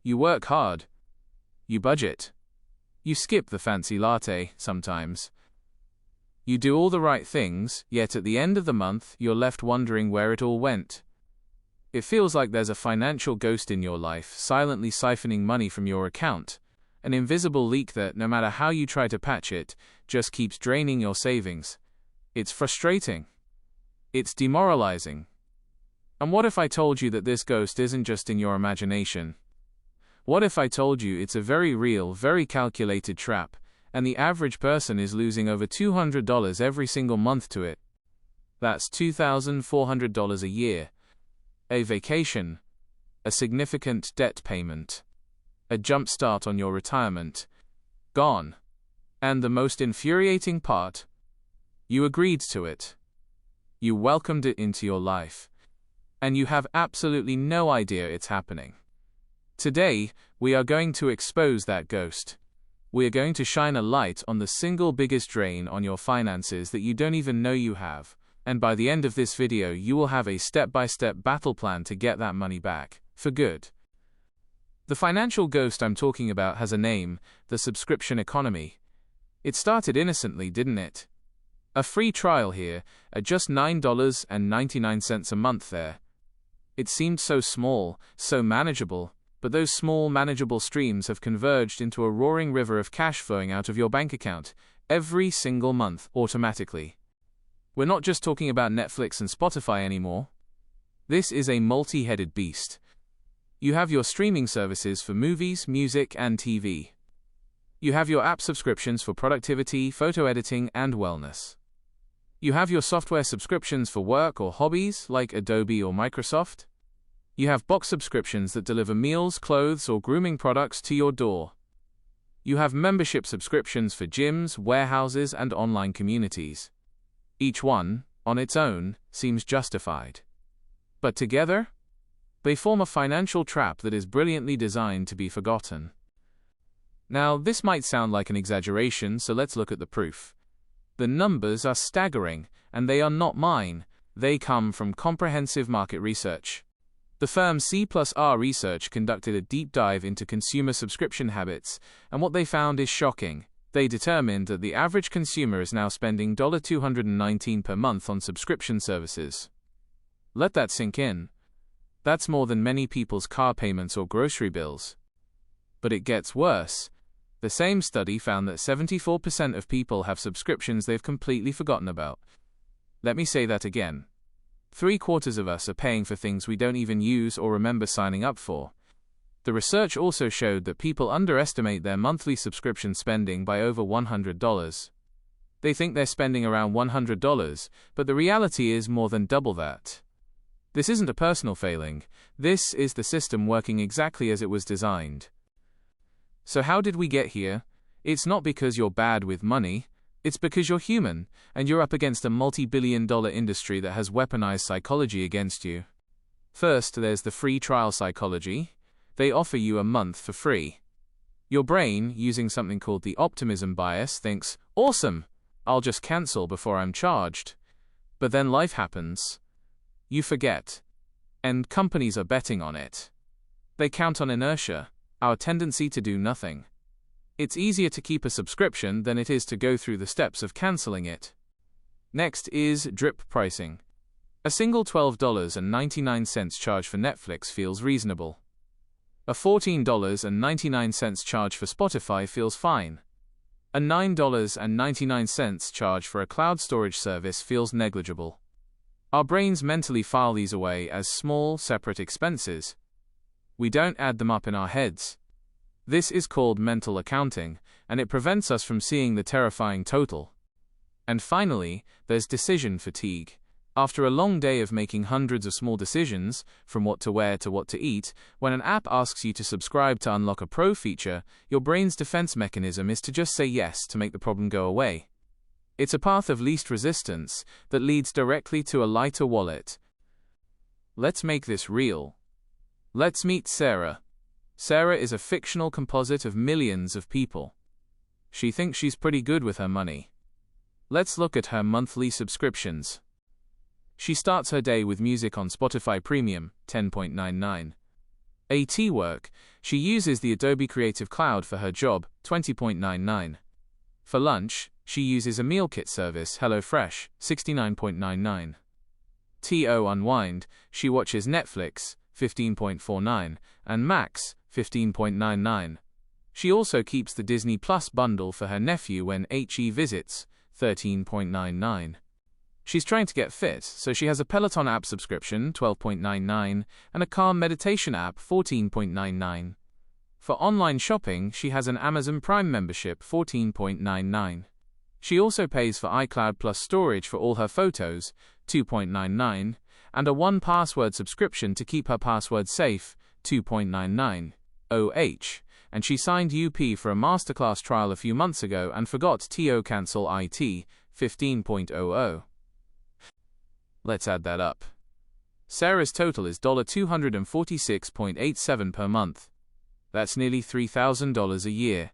You work hard. You budget. You skip the fancy latte sometimes. You do all the right things, yet at the end of the month, you're left wondering where it all went. It feels like there's a financial ghost in your life, silently siphoning money from your account. An invisible leak that, no matter how you try to patch it, just keeps draining your savings. It's frustrating. It's demoralizing. And what if I told you that this ghost isn't just in your imagination? What if I told you it's a very real, very calculated trap, and the average person is losing over $200 every single month to it? That's $2,400 a year. A vacation. A significant debt payment. A jump start on your retirement. Gone. And the most infuriating part? You agreed to it. You welcomed it into your life. And you have absolutely no idea it's happening. Today, we are going to expose that ghost. We are going to shine a light on the single biggest drain on your finances that you don't even know you have. And by the end of this video, you will have a step-by-step battle plan to get that money back, for good. The financial ghost I'm talking about has a name: the subscription economy. It started innocently, didn't it? A free trial here, at just $9.99 a month there. It seemed so small, so manageable, but those small, manageable streams have converged into a roaring river of cash flowing out of your bank account, every single month, automatically. We're not just talking about Netflix and Spotify anymore. This is a multi-headed beast. You have your streaming services for movies, music, and TV. You have your app subscriptions for productivity, photo editing, and wellness. You have your software subscriptions for work or hobbies, like Adobe or Microsoft. You have box subscriptions that deliver meals, clothes, or grooming products to your door. You have membership subscriptions for gyms, warehouses, and online communities. Each one, on its own, seems justified. But together, they form a financial trap that is brilliantly designed to be forgotten. Now, this might sound like an exaggeration, so let's look at the proof. The numbers are staggering, and they are not mine. They come from comprehensive market research. The firm C+R Research conducted a deep dive into consumer subscription habits, and what they found is shocking. They determined that the average consumer is now spending $219 per month on subscription services. Let that sink in. That's more than many people's car payments or grocery bills. But it gets worse. The same study found that 74% of people have subscriptions they've completely forgotten about. Let me say that again. 3/4 of us are paying for things we don't even use or remember signing up for. The research also showed that people underestimate their monthly subscription spending by over $100. They think they're spending around $100, but the reality is more than double that. This isn't a personal failing. This is the system working exactly as it was designed. So how did we get here? It's not because you're bad with money. It's because you're human, and you're up against a multi-billion-dollar industry that has weaponized psychology against you. First, there's the free trial psychology. They offer you a month for free. Your brain, using something called the optimism bias, thinks, "Awesome! I'll just cancel before I'm charged." But then life happens. You forget. And companies are betting on it. They count on inertia, our tendency to do nothing. It's easier to keep a subscription than it is to go through the steps of canceling it. Next is drip pricing. A single $12.99 charge for Netflix feels reasonable. A $14.99 charge for Spotify feels fine. A $9.99 charge for a cloud storage service feels negligible. Our brains mentally file these away as small, separate expenses. We don't add them up in our heads. This is called mental accounting, and it prevents us from seeing the terrifying total. And finally, there's decision fatigue. After a long day of making hundreds of small decisions, from what to wear to what to eat, when an app asks you to subscribe to unlock a pro feature, your brain's defense mechanism is to just say yes to make the problem go away. It's a path of least resistance that leads directly to a lighter wallet. Let's make this real. Let's meet Sarah. Sarah is a fictional composite of millions of people. She thinks she's pretty good with her money. Let's look at her monthly subscriptions. She starts her day with music on Spotify Premium, $10.99. AT work, she uses the Adobe Creative Cloud for her job, $20.99. For lunch, she uses a meal kit service, HelloFresh, $69.99. TO unwind, she watches Netflix, $15.49, and Max, $15.99. She also keeps the Disney Plus bundle for her nephew when HE visits, $13.99. She's trying to get fit, so she has a Peloton app subscription, $12.99, and a Calm meditation app, $14.99. For online shopping, she has an Amazon Prime membership, $14.99. She also pays for iCloud Plus storage for all her photos, $2.99, and a 1Password subscription to keep her passwords safe, $2.99. And she signed UP for a masterclass trial a few months ago and forgot to cancel IT, $15.00. Let's add that up. Sarah's total is $246.87 per month. That's nearly $3,000 a year.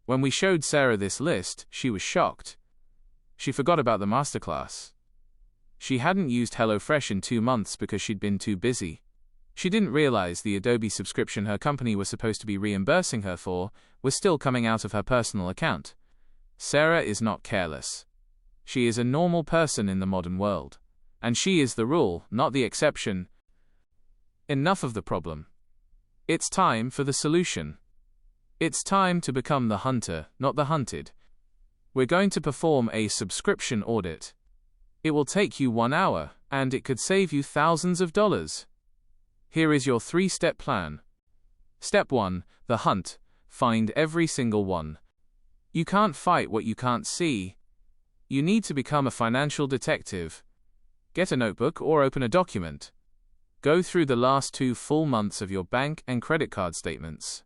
When we showed Sarah this list, she was shocked. She forgot about the masterclass. She hadn't used HelloFresh in 2 months because she'd been too busy. She didn't realize the Adobe subscription her company was supposed to be reimbursing her for was still coming out of her personal account. Sarah is not careless. She is a normal person in the modern world. And she is the rule, not the exception. Enough of the problem. It's time for the solution. It's time to become the hunter, not the hunted. We're going to perform a subscription audit. It will take you 1 hour, and it could save you thousands of dollars. Here is your 3-step plan. Step 1, the hunt. Find every single one. You can't fight what you can't see. You need to become a financial detective. Get a notebook or open a document. Go through the last 2 full months of your bank and credit card statements.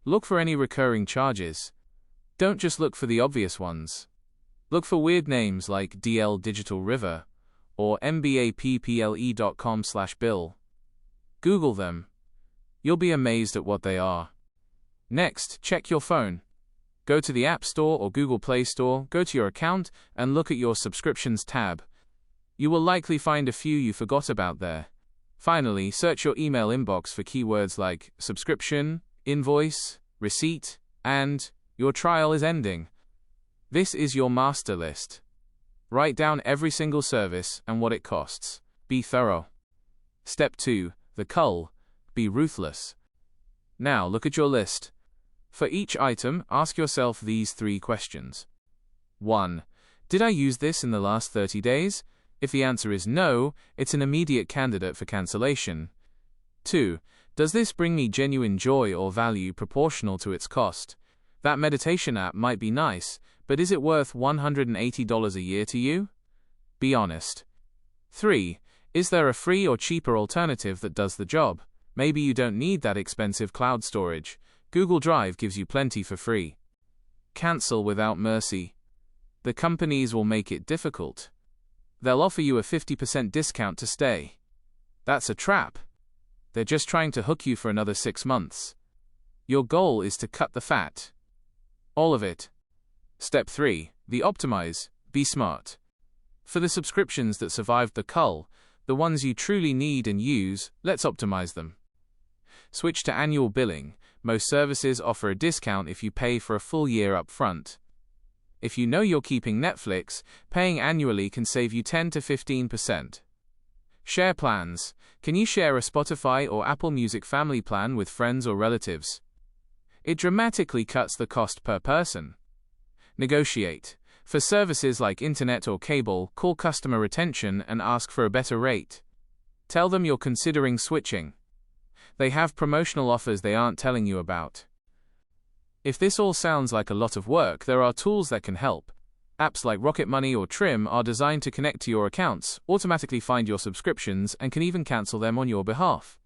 Look for any recurring charges. Don't just look for the obvious ones. Look for weird names like DL Digital River or mbapple.com/bill. Google them. You'll be amazed at what they are. Next, check your phone. Go to the App Store or Google Play Store, go to your account, and look at your Subscriptions tab. You will likely find a few you forgot about there. Finally, search your email inbox for keywords like subscription, invoice, receipt, and your trial is ending. This is your master list. Write down every single service and what it costs. Be thorough. Step 2, the cull. Be ruthless. Now look at your list. For each item, ask yourself these 3 questions. 1. Did I use this in the last 30 days? If the answer is no, it's an immediate candidate for cancellation. 2. Does this bring me genuine joy or value proportional to its cost? That meditation app might be nice, but is it worth $180 a year to you? Be honest. 3. Is there a free or cheaper alternative that does the job? Maybe you don't need that expensive cloud storage. Google Drive gives you plenty for free. Cancel without mercy. The companies will make it difficult. They'll offer you a 50% discount to stay. That's a trap. They're just trying to hook you for another 6 months. Your goal is to cut the fat. All of it. Step 3, the optimize. Be smart. For the subscriptions that survived the cull, the ones you truly need and use, let's optimize them. Switch to annual billing. Most services offer a discount if you pay for a full year up front. If you know you're keeping Netflix, paying annually can save you 10 to 15%. Share plans. Can you share a Spotify or Apple Music family plan with friends or relatives? It dramatically cuts the cost per person. Negotiate. For services like internet or cable, call customer retention and ask for a better rate. Tell them you're considering switching. They have promotional offers they aren't telling you about. If this all sounds like a lot of work, there are tools that can help. Apps like Rocket Money or Trim are designed to connect to your accounts, automatically find your subscriptions, and can even cancel them on your behalf.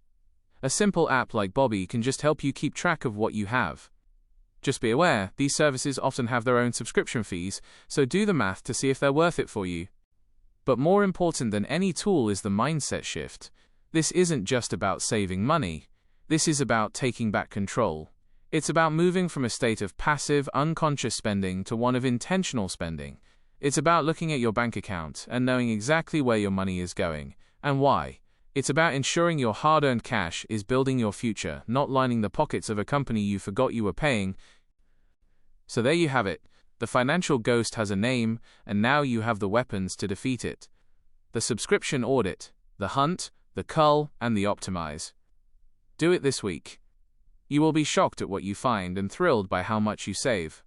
A simple app like Bobby can just help you keep track of what you have. Just be aware, these services often have their own subscription fees, so do the math to see if they're worth it for you. But more important than any tool is the mindset shift. This isn't just about saving money. This is about taking back control. It's about moving from a state of passive, unconscious spending to one of intentional spending. It's about looking at your bank account and knowing exactly where your money is going, and why. It's about ensuring your hard-earned cash is building your future, not lining the pockets of a company you forgot you were paying. So there you have it. The financial ghost has a name, and now you have the weapons to defeat it. The subscription audit, the hunt, the cull, and the optimize. Do it this week. You will be shocked at what you find and thrilled by how much you save.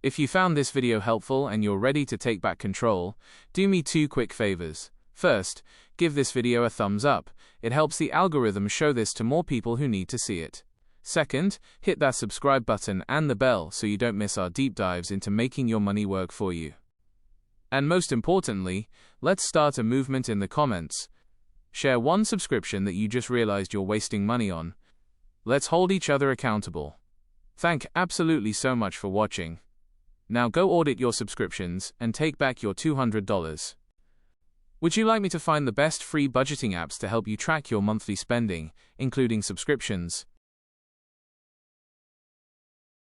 If you found this video helpful and you're ready to take back control, do me 2 quick favors. First, give this video a thumbs up. It helps the algorithm show this to more people who need to see it. Second, hit that subscribe button and the bell so you don't miss our deep dives into making your money work for you. And most importantly, let's start a movement in the comments. Share one subscription that you just realized you're wasting money on. Let's hold each other accountable. Thank absolutely so much for watching. Now go audit your subscriptions and take back your $200. Would you like me to find the best free budgeting apps to help you track your monthly spending, including subscriptions?